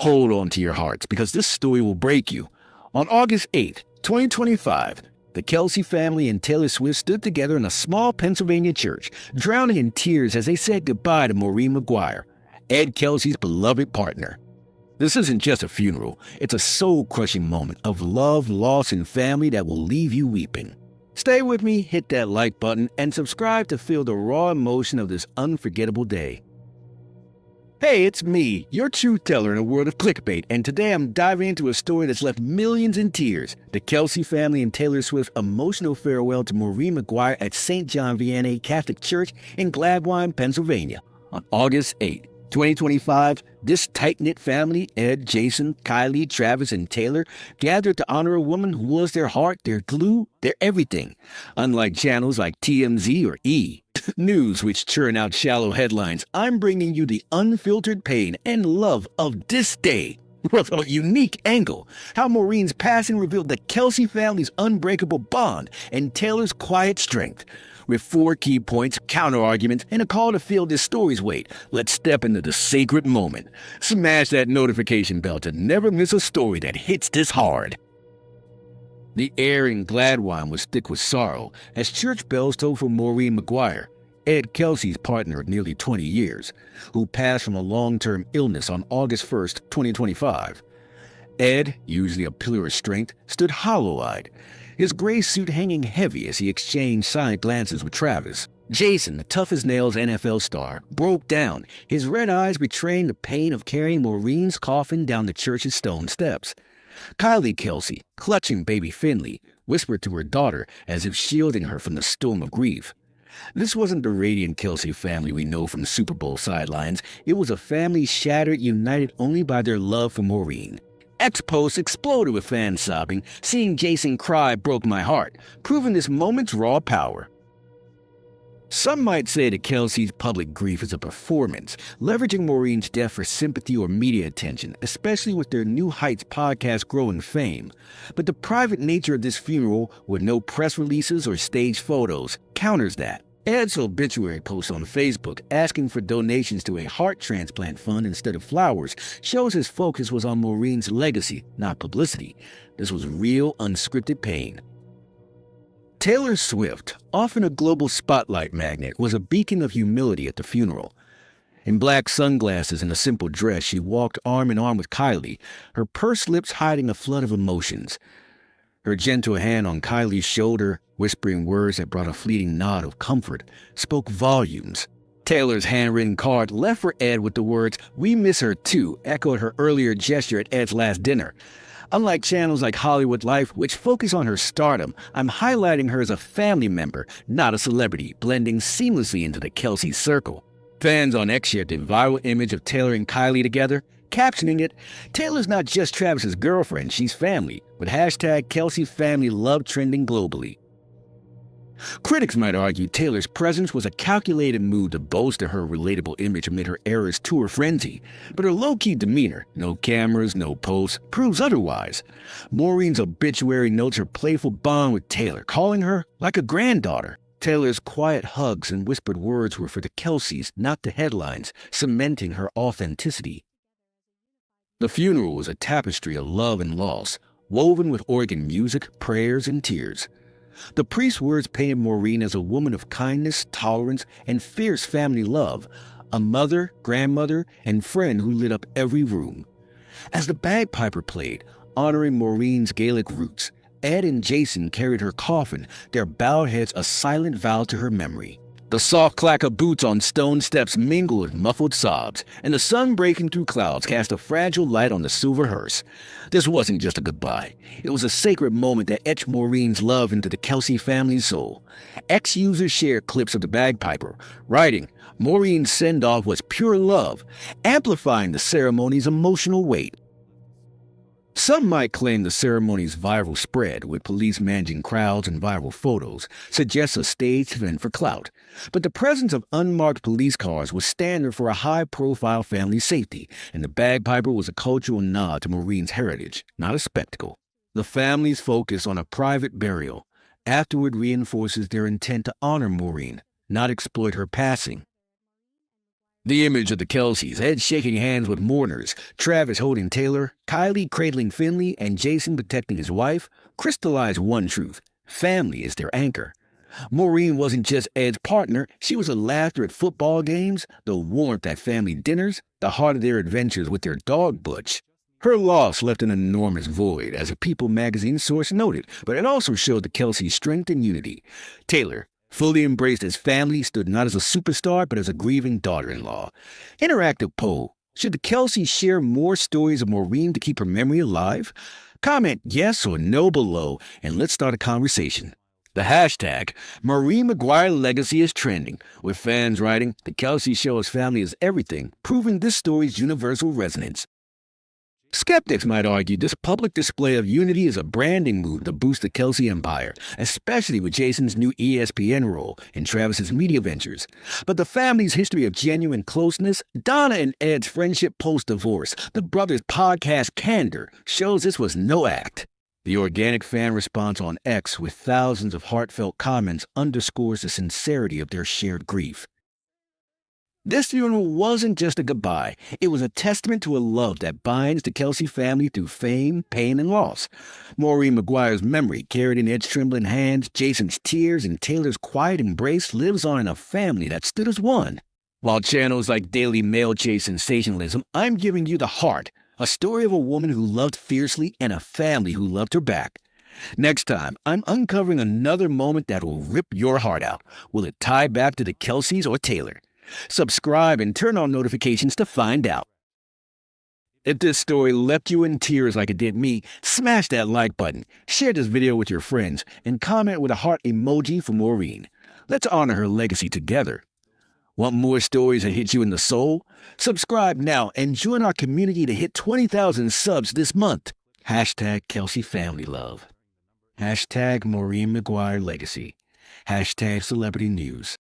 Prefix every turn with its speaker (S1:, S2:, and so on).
S1: Hold on to your hearts because this story will break you. On August 8th, 2025, the Kelce family and Taylor Swift stood together in a small Pennsylvania church, drowning in tears as they said goodbye to Maureen Maguire, Ed Kelce's beloved partner. This isn't just a funeral, it's a soul-crushing moment of love, loss, and family that will leave you weeping. Stay with me, hit that like button, and subscribe to feel the raw emotion of this unforgettable day. Hey, it's me, your truth teller in a world of clickbait, and today I'm diving into a story that's left millions in tears. The Kelce family and Taylor Swift's emotional farewell to Maureen Maguire at St. John Vianney Catholic Church in Gladwine, Pennsylvania. On August 8, 2025, this tight-knit family, Ed, Jason, Kylie, Travis, and Taylor, gathered to honor a woman who was their heart, their glue, their everything. Unlike channels like TMZ or E! News, which churn out shallow headlines, I'm bringing you the unfiltered pain and love of this day. With a unique angle, how Maureen's passing revealed the Kelce family's unbreakable bond and Taylor's quiet strength. With 4 key points, counter-arguments, and a call to feel this story's weight, let's step into the sacred moment. Smash that notification bell to never miss a story that hits this hard. The air in Gladwine was thick with sorrow as church bells tolled for Maureen Maguire, Ed Kelce's partner of nearly 20 years, who passed from a long-term illness on August 1st, 2025. Ed, usually a pillar of strength, stood hollow-eyed, his gray suit hanging heavy as he exchanged side glances with Travis. Jason, the tough-as-nails NFL star, broke down, his red eyes betraying the pain of carrying Maureen's coffin down the church's stone steps. Kylie Kelce, clutching baby Finley, whispered to her daughter as if shielding her from the storm of grief. This wasn't the radiant Kelce family we know from Super Bowl sidelines. It was a family shattered, united only by their love for Maureen. X-posts exploded with fans sobbing. Seeing Jason cry broke my heart, proving this moment's raw power. Some might say that Kelce's public grief is a performance, leveraging Maureen's death for sympathy or media attention, especially with their New Heights podcast growing fame. But the private nature of this funeral, with no press releases or staged photos, counters that. Ed's obituary post on Facebook asking for donations to a heart transplant fund instead of flowers shows his focus was on Maureen's legacy, not publicity. This was real, unscripted pain. Taylor Swift, often a global spotlight magnet, was a beacon of humility at the funeral. In black sunglasses and a simple dress, she walked arm in arm with Kylie, her pursed lips hiding a flood of emotions. Her gentle hand on Kylie's shoulder, whispering words that brought a fleeting nod of comfort, spoke volumes. Taylor's handwritten card left for Ed with the words, "We miss her too," echoed her earlier gesture at Ed's last dinner. Unlike channels like Hollywood Life, which focus on her stardom, I'm highlighting her as a family member, not a celebrity, blending seamlessly into the Kelce circle. Fans on X shared the viral image of Taylor and Kylie together, captioning it, "Taylor's not just Travis's girlfriend, she's family," with hashtag Kelce Family Love trending globally. Critics might argue Taylor's presence was a calculated move to bolster her relatable image amid her era's tour frenzy, but her low-key demeanor, no cameras, no posts, proves otherwise. Maureen's obituary notes her playful bond with Taylor, calling her like a granddaughter. Taylor's quiet hugs and whispered words were for the Kelces, not the headlines, cementing her authenticity. The funeral was a tapestry of love and loss, woven with organ music, prayers, and tears. The priest's words painted Maureen as a woman of kindness, tolerance, and fierce family love, a mother, grandmother, and friend who lit up every room. As the bagpiper played, honoring Maureen's Gaelic roots, Ed and Jason carried her coffin, their bowed heads a silent vow to her memory. The soft clack of boots on stone steps mingled with muffled sobs, and the sun breaking through clouds cast a fragile light on the silver hearse. This wasn't just a goodbye. It was a sacred moment that etched Maureen's love into the Kelce family's soul. X-users shared clips of the bagpiper, writing, "Maureen's send-off was pure love," amplifying the ceremony's emotional weight. Some might claim the ceremony's viral spread, with police managing crowds and viral photos, suggests a staged event for clout. But the presence of unmarked police cars was standard for a high-profile family safety, and the bagpiper was a cultural nod to Maureen's heritage, not a spectacle. The family's focus on a private burial afterward reinforces their intent to honor Maureen, not exploit her passing. The image of the Kelces, Ed shaking hands with mourners, Travis holding Taylor, Kylie cradling Finley, and Jason protecting his wife, crystallized one truth: family is their anchor. Maureen wasn't just Ed's partner, she was the laughter at football games, the warmth at family dinners, the heart of their adventures with their dog Butch. Her loss left an enormous void, as a People magazine source noted, but it also showed the Kelce's strength and unity. Taylor, fully embraced as family, stood not as a superstar, but as a grieving daughter-in-law. Interactive poll: should the Kelces share more stories of Maureen to keep her memory alive? Comment yes or no below, and let's start a conversation. The hashtag Maureen Maguire Legacy is trending, with fans writing, "The Kelce show us family is everything," proving this story's universal resonance. Skeptics might argue this public display of unity is a branding move to boost the Kelce empire, especially with Jason's new ESPN role and Travis's media ventures. But the family's history of genuine closeness, Donna and Ed's friendship post-divorce, the brothers' podcast candor, shows this was no act. The organic fan response on X, with thousands of heartfelt comments, underscores the sincerity of their shared grief. This funeral wasn't just a goodbye. It was a testament to a love that binds the Kelce family through fame, pain, and loss. Maureen Maguire's memory, carried in Ed's trembling hands, Jason's tears, and Taylor's quiet embrace, lives on in a family that stood as one. While channels like Daily Mail chase sensationalism, I'm giving you the heart, a story of a woman who loved fiercely and a family who loved her back. Next time, I'm uncovering another moment that will rip your heart out. Will it tie back to the Kelces or Taylor? Subscribe and turn on notifications to find out. If this story left you in tears like it did me, smash that like button, share this video with your friends, and comment with a heart emoji for Maureen. Let's honor her legacy together. Want more stories that hit you in the soul? Subscribe now and join our community to hit 20,000 subs this month. Hashtag Kelce Family Love. Hashtag Maureen Maguire Legacy. Hashtag Celebrity News.